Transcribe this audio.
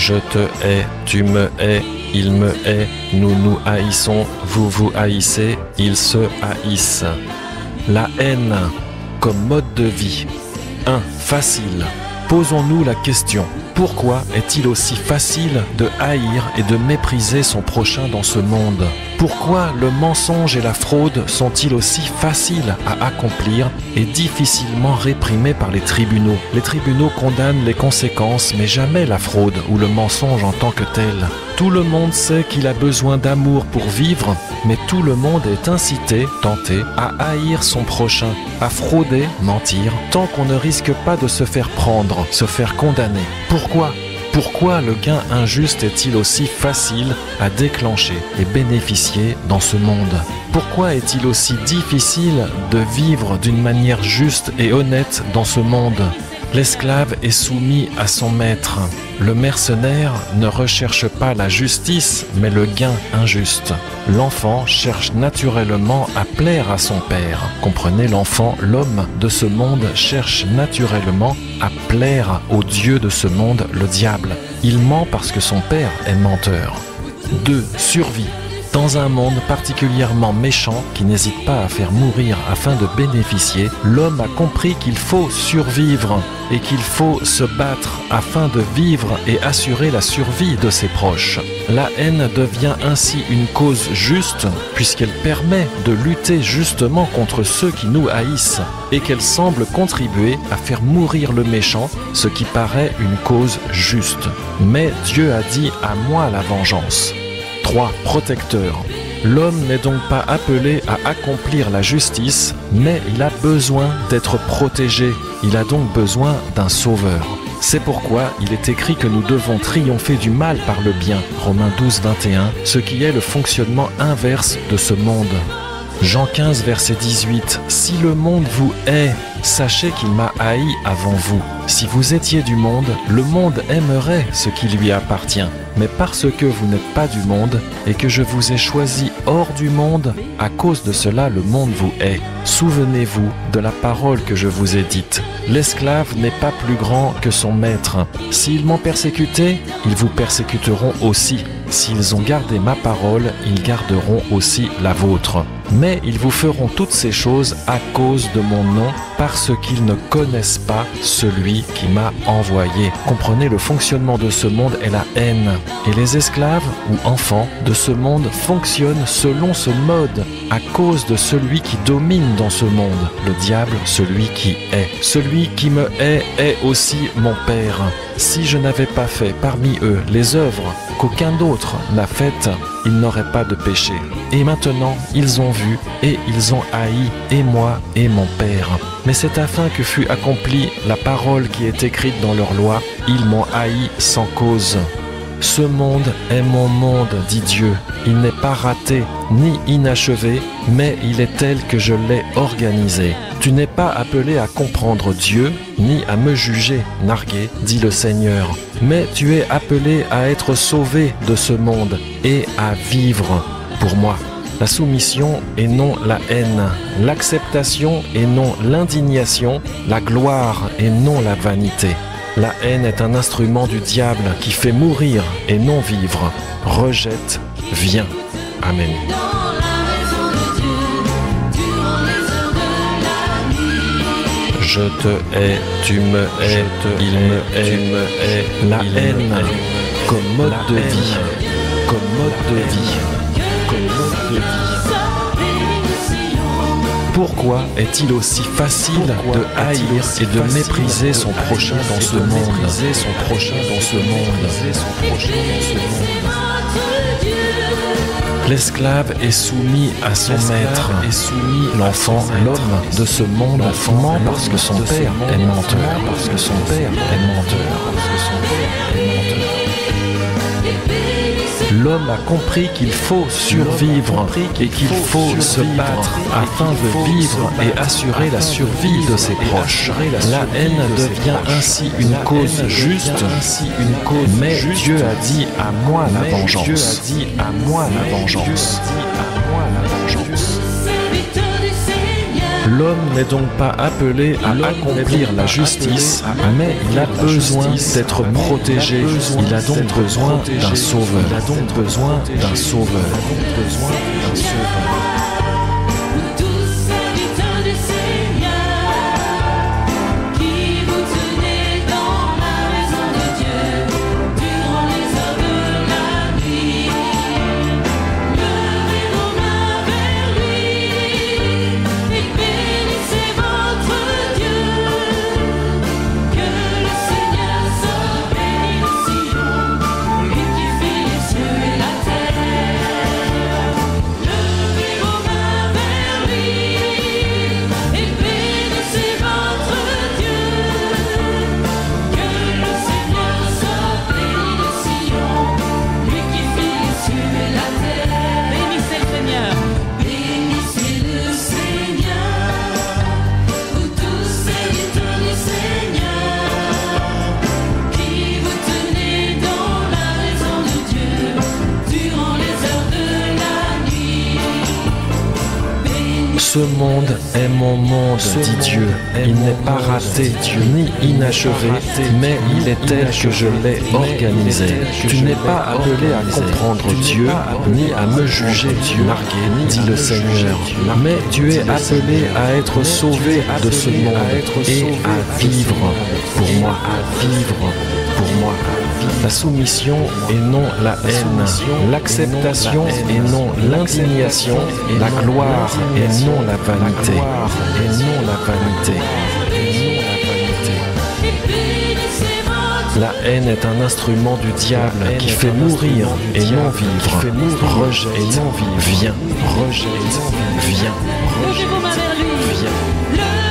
Je te hais, tu me hais, il me hait, nous nous haïssons, vous vous haïssez, ils se haïssent. La haine comme mode de vie. 1. Facile. Posons-nous la question. Pourquoi est-il aussi facile de haïr et de mépriser son prochain dans ce monde? Pourquoi le mensonge et la fraude sont-ils aussi faciles à accomplir et difficilement réprimés par les tribunaux? Les tribunaux condamnent les conséquences, mais jamais la fraude ou le mensonge en tant que tel. Tout le monde sait qu'il a besoin d'amour pour vivre, mais tout le monde est incité, tenté, à haïr son prochain, à frauder, mentir, tant qu'on ne risque pas de se faire prendre, se faire condamner. Pourquoi le gain injuste est-il aussi facile à déclencher et bénéficier dans ce monde? Pourquoi est-il aussi difficile de vivre d'une manière juste et honnête dans ce monde? L'esclave est soumis à son maître. Le mercenaire ne recherche pas la justice, mais le gain injuste. L'enfant cherche naturellement à plaire à son père. Comprenez, l'enfant, l'homme de ce monde cherche naturellement à plaire au Dieu de ce monde, le diable. Il ment parce que son père est menteur. 2. Survie. Dans un monde particulièrement méchant qui n'hésite pas à faire mourir afin de bénéficier, l'homme a compris qu'il faut survivre et qu'il faut se battre afin de vivre et assurer la survie de ses proches. La haine devient ainsi une cause juste puisqu'elle permet de lutter justement contre ceux qui nous haïssent et qu'elle semble contribuer à faire mourir le méchant, ce qui paraît une cause juste. Mais Dieu a dit « à moi la vengeance ». 3. Protecteur. L'homme n'est donc pas appelé à accomplir la justice, mais il a besoin d'être protégé. Il a donc besoin d'un sauveur. C'est pourquoi il est écrit que nous devons triompher du mal par le bien. Romains 12, 21, ce qui est le fonctionnement inverse de ce monde. Jean 15, verset 18. « Si le monde vous hait, sachez qu'il m'a haï avant vous. Si vous étiez du monde, le monde aimerait ce qui lui appartient. Mais parce que vous n'êtes pas du monde et que je vous ai choisi hors du monde, à cause de cela le monde vous hait. Souvenez-vous de la parole que je vous ai dite. L'esclave n'est pas plus grand que son maître. S'ils m'ont persécuté, ils vous persécuteront aussi. S'ils ont gardé ma parole, ils garderont aussi la vôtre. Mais ils vous feront toutes ces choses à cause de mon nom, parce qu'ils ne connaissent pas celui qui m'a envoyé. » Comprenez, le fonctionnement de ce monde est la haine. Et les esclaves ou enfants de ce monde fonctionnent selon ce mode, à cause de celui qui domine dans ce monde, le diable, celui qui hait. Celui qui me hait est aussi mon Père. Si je n'avais pas fait parmi eux les œuvres qu'aucun d'autre n'a faites, ils n'auraient pas de péché. Et maintenant, ils ont vu et ils ont haï, et moi et mon Père. Mais c'est afin que fût accomplie la parole qui est écrite dans leur loi, ils m'ont haï sans cause. Ce monde est mon monde, dit Dieu. Il n'est pas raté ni inachevé, mais il est tel que je l'ai organisé. Tu n'es pas appelé à comprendre Dieu, ni à me juger, nargué, dit le Seigneur. Mais tu es appelé à être sauvé de ce monde et à vivre pour moi. La soumission et non la haine, l'acceptation et non l'indignation, la gloire et non la vanité. La haine est un instrument du diable qui fait mourir et non vivre. Rejette, viens. Amen. Je te hais, tu me hais, il me hait, tu me hais. La haine comme mode de vie, comme mode de vie, comme mode de vie. Pourquoi est-il aussi facile de haïr et de mépriser son prochain dans ce monde? L'esclave est soumis à son maître. L'enfant, l'homme de ce monde ment parce que son père est menteur. L'homme a compris qu'il faut survivre et qu'il faut se battre afin de vivre et assurer la survie de ses proches. La haine devient ainsi une cause juste, mais Dieu a dit « à moi la vengeance ». L'homme n'est donc pas appelé à accomplir la justice, mais il a besoin d'être protégé. Il a donc besoin d'un sauveur. Il a donc besoin d'un sauveur. Ce monde est mon monde, dit Dieu. Il n'est pas raté, ni inachevé, mais il est tel que je l'ai organisé. Tu n'es pas appelé à comprendre Dieu, ni à me juger, nargué, dit le Seigneur. Mais tu es appelé à être sauvé de ce monde et à vivre pour moi, pour moi. La soumission et non la haine, l'acceptation et non l'indignation, la gloire et non la vanité, La haine est un instrument du diable qui fait mourir et non vivre, rejet et non vivre, viens, rejet et non vivre, viens, Levez vos mains vers lui. viens.